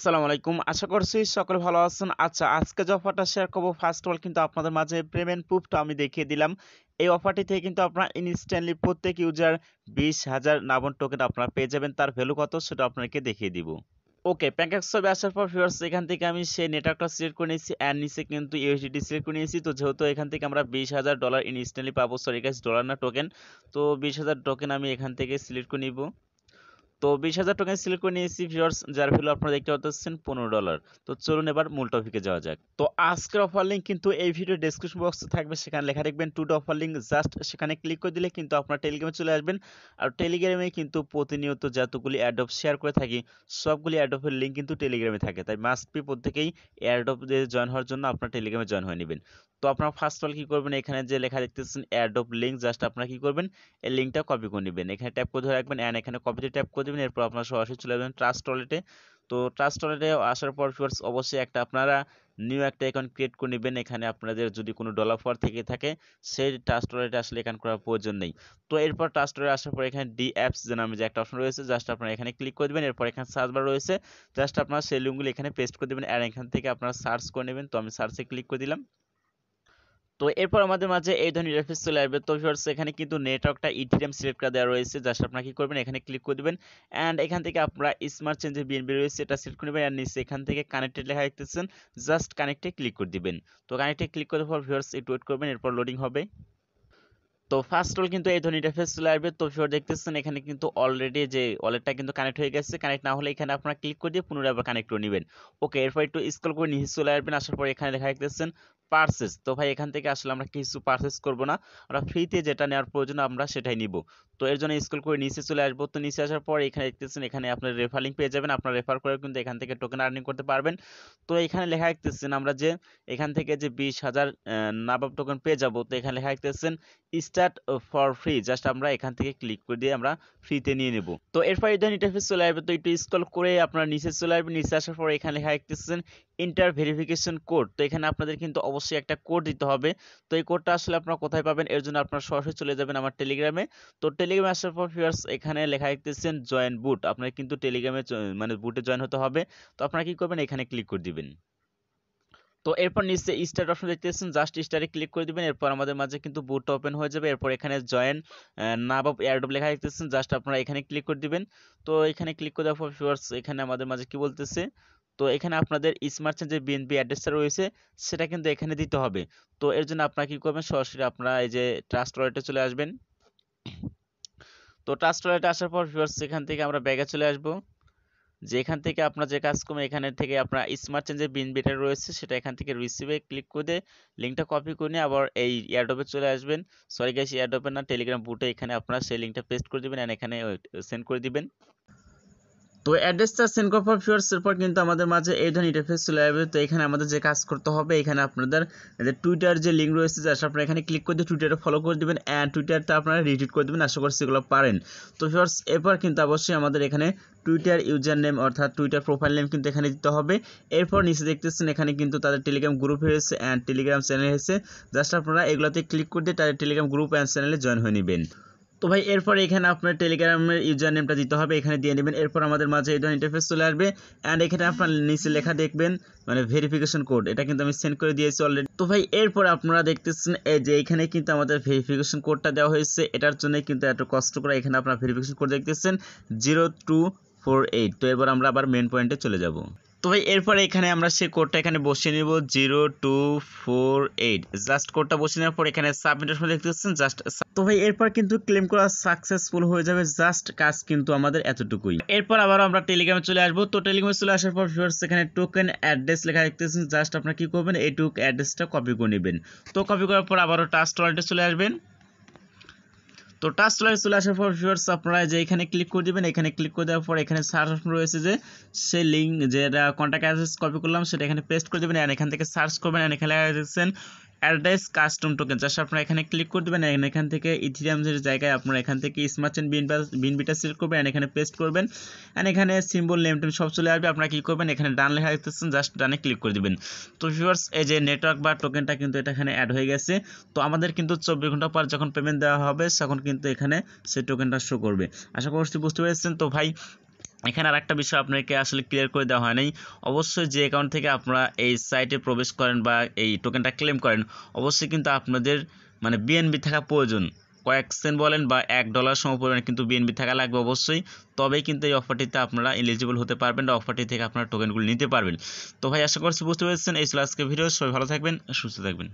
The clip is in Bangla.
আসসালামু আলাইকুম। আশা করছি সকলে ভালো আছেন। আচ্ছা, আজকে যে অফারটা শেয়ার করব ফার্স্ট অফ অল কিন্তু আপনাদের মাঝে পেমেন্ট প্রুফটা আমি দেখিয়ে দিলাম। এই অফারটি থেকে কিন্তু আপনারা ইনস্ট্যান্টলি প্রত্যেক ইউজার 20,000 নাবন টোকেন আপনারা পেয়ে যাবেন। তার ভ্যালু কত সেটা আপনাকে দেখিয়ে দিব। ওকে, প্যানকেকশপে আসার পর ভিউয়ার্স এখান থেকে আমি সেই নেটওয়ার্কটা সিলেক্ট করে নিয়েছি এন্ড নিচে কিন্তু ইউএসডিটি সিলেক্ট করে নিয়েছি। তো যেহেতু এখান থেকে আমরা $20,000 ইনস্ট্যান্টলি পাবো, সরি গাইস ডলার না টোকেন। তো 20,000 টোকেন আমি এখান থেকে সিলেক্ট করে নিব। তো 20,000 টোকেন সিলেক্ট করে নিয়েছি ভিউয়ার্স, যার ভ্যালু আপনারা দেখতে পাচ্ছেন $15। তো চলুন এবার মূল টপিকে যাওয়া যাক। তো আজকের অফার লিঙ্ক কিন্তু এই ভিডিও ডেসক্রিপশন বক্সে থাকবে, সেখানে লেখা দেখবেন to the offer link. Just সেখানে ক্লিক করে দিলে কিন্তু আপনার টেলিগ্রামে চলে আসবেন। আর টেলিগ্রামে কিন্তু প্রতিনিয়ত যতগুলি অ্যাডপ শেয়ার করে থাকি সবগুলি অ্যাডপের লিঙ্ক কিন্তু টেলিগ্রামে থাকে, তাই মাস্ট বি প্রত্যেকেই অ্যাডপ জয়েন হওয়ার জন্য আপনার টেলিগ্রামে জয়েন হয়ে নেবেন। তো আপনারা ফার্স্ট অল কি করবেন, এখানে যে লেখা দেখতেছেন অ্যাডপ লিঙ্ক, জাস্ট আপনারা কি করবেন এই লিঙ্কটা কপি করে নেবেন। এখানে ট্যাপ করে ধরে রাখবেন এন্ড এখানে কপিতে ট্যাপ করে দেবেন। এরপর আপনারা সরাসরি চলে যাবেন ট্রাস্ট ওয়ালেটে। তো ট্রাস্ট ওয়ালেটে আসার পর ভিউয়ার্স অবশ্যই একটা আপনারা নিউ একটা অ্যাকাউন্ট ক্রিয়েট করে নেবেন। এখানে আপনাদের যদি কোনো ডলার ফর থেকে থাকে সেই ট্রাস্ট ওয়ালেটে আসলে অ্যাকাউন্ট করার প্রয়োজন নেই। তো এরপর ট্রাস্ট ওয়ালেটে আসার পর এখানে ডি অ্যাপস যে নামে যে একটা অপশন রয়েছে, জাস্ট আপনারা এখানে ক্লিক করে দেবেন। এরপর এখানে সার্চ বার রয়েছে, জাস্ট আপনারা সেই লিঙ্কগুলো এখানে পেস্ট করে দেবেন আর এখান থেকে আপনারা সার্চ করে নেবেন। তো আমি সার্চে ক্লিক করে দিলাম। তো এরপর আমাদের মাঝে এই ধরনের ইন্টারফেস চলে আসবে। তো ভিউয়ার্স এখানে কিন্তু নেটওয়ার্কটা ইথেরিয়াম সিলেক্ট করা দেওয়া রয়েছে, জাস্ট আপনারা কি করবেন এখানে ক্লিক করে দিবেন এন্ড এখান থেকে আপনারা স্মার্ট চেঞ্জে বিএনবি রয়েছে এটা সিলেক্ট করে নেবেন আর নিচে এখান থেকে কানেক্টেড লেখা দেখতেছেন, জাস্ট কানেক্টে ক্লিক করে দিবেন। তো কানেক্টে ক্লিক করার পর ভিউয়ার্স একটু ওয়েট করবেন, এরপর লোডিং হবে। তো ফার্স্ট অল কিন্তু এই ধরনের ইন্টারফেস চলে আসবে। তো ভিউয়ার দেখতেছেন এখানে কিন্তু অলরেডি যে ওয়ালেটটা কিন্তু কানেক্ট হয়ে গেছে। কানেক্ট না হলে এখানে আপনারা ক্লিক করে দিয়ে পুনরায় আবার কানেক্ট করে নেবেন। ওকে, এরপর একটু স্ক্রল করে নিচে চলে আসবেন। আসার পর এখানে লেখা দেখতেছেন পারচেজ। তো ভাই এখান থেকে আসলে আমরা কিছু পারচেজ করব না, আমরা ফ্রিতে যেটা নেওয়ার প্রয়োজন আমরা সেটাই নিব। তো এর জন্য স্ক্রল করে নিচে চলে আসবো। তো নিচে আসার পর এখানে দেখতেছেন এখানে আপনার রেফার লিঙ্ক পেয়ে যাবেন, আপনারা রেফার করে কিন্তু এখান থেকে টোকেন আর্নিং করতে পারবেন। তো এখানে লেখা দেখতেছেন আমরা যে এখান থেকে যে 20,000 নাবাব টোকেন পেয়ে যাব। তো এখানে লেখা দেখতেছেন স্টার্ট ফর ফ্রি, জাস্ট আমরা এখান থেকে ক্লিক করে দিয়ে আমরা ফ্রিতে নিয়ে নেব। তো এরপর এই ধরনের ইন্টারফেস চলে আসবে। তো একটু স্ক্রল করে আপনারা নিচে চলে আসবেন। নিচে আসার পর এখানে লেখা দেখতেছেন ইন্টার ভেরিফিকেশন কোড। তো এখানে আপনাদের কিন্তু অবশ্যই একটা কোড দিতে হবে। তো এই কোডটা আসলে আপনারা কোথায় পাবেন, এর জন্য আপনারা সরাসরি চলে যাবেন আমার টেলিগ্রামে। তো টেলিগ্রামে আসার পর ভিউয়ার্স এখানে লেখা দেখতেছেন জয়েন বুট, আপনারা কিন্তু টেলিগ্রামে মানে বুটে জয়েন হতে হবে। তো আপনারা কি করবেন এখানে ক্লিক করে দিবেন। তো এরপর নিচে স্টার্ট অপশন দেখতেছেন, জাস্ট স্টারে ক্লিক করে দিবেন। এরপর আমাদের মাঝে কিন্তু বুটটা ওপেন হয়ে যাবে। এরপর এখানে জয়েন নাবাব এয়ারড্রপ লেখা দেখতেছেন, জাস্ট আপনারা এখানে ক্লিক করে দিবেন। তো এখানে ক্লিক করে দেওয়ার পর ভিউয়ার্স এখানে আমাদের মাঝে কি বলতেছে, তো এখানে আপনাদের স্মার্ট চেঞ্জের বিএনপি অ্যাড্রেসটা রয়েছে সেটা কিন্তু এখানে দিতে হবে। তো এর জন্য আপনারা কি করবেন, সরাসরি আপনারা এই যে ট্রাস্ট ওয়ালেটে চলে আসবেন। তো ট্রাস্ট ওয়ালেটে আসার পর ভিউয়ার্স এখান থেকে আমরা ব্যাগে চলে আসবো। যে এখান থেকে আপনার যে কাজ করবেন এখানে থেকে আপনার স্মার্ট চেঞ্জের বিন বিটা রয়েছে সেটা এখান থেকে রিসিভে ক্লিক করে লিঙ্কটা কপি করে নিয়ে আবার এই এয়ারড্রপে চলে আসবেন। সরি গাইস, এয়ারড্রপে না টেলিগ্রাম বুটে এখানে আপনারা সেই লিঙ্কটা পেস্ট করে দিবেন এন্ড এখানে সেন্ড করে দিবেন। তো অ্যাড্রেসটা সেন্ড করার পর ভিউয়ার্স এরপর কিন্তু আমাদের মাঝে এই ধরনের ইন্টারফেস চলে আসবে। তো এখানে আমাদের যে কাজ করতে হবে, এখানে আপনাদের যে টুইটার যে লিঙ্ক রয়েছে জাস্ট আপনারা এখানে ক্লিক করে দিয়ে টুইটারে ফলো করে দিবেন এন্ড টুইটারটা আপনারা রিটুইট করে দিবেন। আশা করছি এগুলো পারেন। তো ভিউয়ার্স এরপর কিন্তু অবশ্যই আমাদের এখানে টুইটার ইউজার নেম অর্থাৎ টুইটার প্রোফাইল নেম কিন্তু এখানে দিতে হবে। এরপর নিচে দেখতেছেন এখানে কিন্তু তাদের টেলিগ্রাম গ্রুপ হয়েছে এন্ড টেলিগ্রাম চ্যানেল হয়েছে, জাস্ট আপনারা এগুলোতে ক্লিক করে দিয়ে তাদের টেলিগ্রাম গ্রুপ এন্ড চ্যানেলে জয়েন হয়ে নেবেন। তো ভাই এরপর এখানে আপনার টেলিগ্রামের ইউজার নেমটা দিতে হবে, এখানে দিয়ে নেবেন। এরপর আমাদের মাঝে এই ধরনের ইন্টারফেস চলে আসবে এন্ড এখানে আপনার নিচে লেখা দেখবেন মানে ভেরিফিকেশন কোড, এটা কিন্তু আমি সেন্ড করে দিয়েছি অলরেডি। তো ভাই এরপর আপনারা দেখতেছেন এই যে এখানে কিন্তু আমাদের ভেরিফিকেশন কোডটা দেওয়া হয়েছে, এটার জন্য কিন্তু এত কষ্ট করে এখানে আপনারা ভেরিফিকেশন কোড দেখতেছেন 0248। তো এবার আমরা আবার মেন পয়েন্টে চলে যাব। তো ভাই এরপরে এখানে আমরা সেই কোডটা এখানে বসিয়ে নিব 0248, জাস্ট কোডটা বসিয়ে নেওয়ার পর এখানে সাবমিট অপশন দেখতেছেন জাস্ট। তো ভাই এরপর কিন্তু ক্লেম করা সাকসেসফুল হয়ে যাবে, জাস্ট কাজ কিন্তু আমাদের এতটুকুই। এরপর আবার আমরা টেলিগ্রামে চলে আসবো। তো টেলিগ্রামে চলে আসার পর ভিউয়ার্স এখানে টোকেন অ্যাড্রেস লেখা দেখতেছেন, জাস্ট আপনারা কি করবেন এই টোকেন অ্যাড্রেসটা কপি করে নেবেন। তো কপি করার পর আবারও ট্রাস্ট ওয়ালেটে চলে আসবেন। তো ট্রাস্ট ওয়ালেটে চলে আসার পর ভিউয়ার্স আপনারা যে এখানে ক্লিক করে দিবেন, এখানে ক্লিক করে দেওয়ার পর এখানে সার্চ অপশন রয়েছে যে সেই লিঙ্ক যেটা কন্ট্যাক্ট অ্যাড্রেস কপি করলাম সেটা এখানে পেস্ট করে দেবেন আর এখান থেকে সার্চ করবেন আর এখানে লেখা দেখছেন অ্যাড্রেস কাস্টম টোকেন, জাস্ট আপনারা এখানে ক্লিক করে দেবেন এন্ড এখান থেকে ইথিরিয়াম যে জায়গায় আপনারা এখান থেকে স্মার্ট চেইন বিনবিটা সিলেক্ট করবেন এন্ড এখানে পেস্ট করবেন এন্ড এখানে সিম্বল নেম টেম সব চলে আসবে। আপনারা কি করবেন এখানে ডান লেখা দেখতেছেন, জাস্ট ডানে ক্লিক করে দিবেন। তো ভিউয়ার্স এই যে নেটওয়ার্ক বা টোকেনটা কিন্তু এটা এখানে অ্যাড হয়ে গেছে। তো আমাদের কিন্তু 24 ঘন্টা পর যখন পেমেন্ট দেওয়া হবে তখন কিন্তু এখানে সেই টোকেনটা শো করবে। আশা করছি বুঝতে পেরেছেন। তো ভাই এখানে আরেকটা বিষয় আপনাকে আসলে ক্লিয়ার করে দেওয়া হয় নাই। অবশ্যই যে অ্যাকাউন্ট থেকে আপনারা এই সাইটে প্রবেশ করেন বা এই টোকেনটা ক্লেম করেন, অবশ্যই কিন্তু আপনাদের মানে বিএনবি থাকা প্রয়োজন। কয়েক সেন্ট বলেন বা $1 সমপরিমাণে কিন্তু বিএনবি থাকা লাগবে অবশ্যই, তবেই কিন্তু এই অফারটিতে আপনারা এলিজিবল হতে পারবেন বা অফারটি থেকে আপনারা টোকেনগুলো নিতে পারবেন। তো ভাই আশা করছি বুঝতে পেরেছেন। এই ছিল আজকের ভিডিও। সবাই ভালো থাকবেন, সুস্থ থাকবেন।